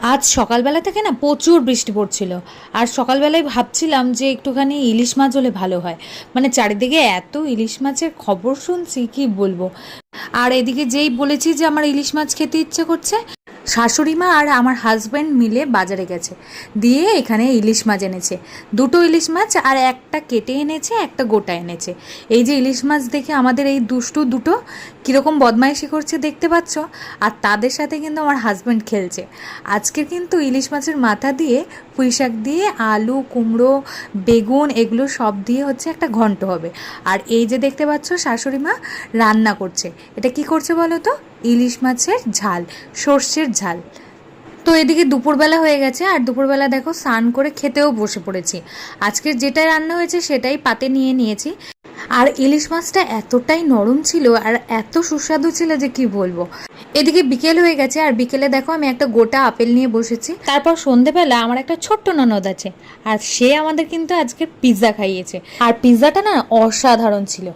আজ সকালবেলা থেকে না প্রচুর বৃষ্টি পড়ছিল। আর সকালবেলায় ভাবছিলাম যে একটুখানি ইলিশ মাছ হলে ভালো হয়। মানে চারিদিকে এত ইলিশ মাছের খবর শুনছি কি বলবো। আর এদিকে যেই বলেছি যে আমার ইলিশ মাছ খেতে ইচ্ছে করছে, শাশুড়ি মা আর আমার হাজব্যান্ড মিলে বাজারে গেছে, দিয়ে এখানে ইলিশ মাছ এনেছে। দুটো ইলিশ মাছ, আর একটা কেটে এনেছে, একটা গোটা এনেছে। এই যে ইলিশ মাছ দেখে আমাদের এই দুষ্টু দুটো কীরকম বদমাইশি করছে দেখতে পাচ্ছ। আর তাদের সাথে কিন্তু আমার হাজব্যান্ড খেলছে। আজকের কিন্তু ইলিশ মাছের মাথা দিয়ে পুঁই শাক দিয়ে আলু কুমড়ো বেগুন এগুলো সব দিয়ে হচ্ছে একটা ঘন্ট হবে। আর এই যে দেখতে পাচ্ছ শাশুড়ি মা রান্না করছে, এটা কি করছে বলো তো? ইলিশ মাছের ঝাল, সর্ষের ঝাল। তো এদিকে দুপুরবেলা হয়ে গেছে, আর দুপুরবেলা দেখো স্নান করে খেতেও বসে পড়েছি। আজকের যেটা রান্না হয়েছে সেটাই পাতে নিয়ে নিয়েছি। আর ইলিশ মাছটা এতটাই নরম ছিল আর এত সুস্বাদু ছিল যে কি বলবো। এদিকে বিকেল হয়ে গেছে, আর বিকেলে দেখো আমি একটা গোটা আপেল নিয়ে বসেছি। তারপর সন্ধেবেলা আমার একটা ছোট্ট ননদ আছে, আর সে আমাদের কিন্তু আজকে পিৎজা খাইয়েছে। আর পিৎজাটা না অসাধারণ ছিল।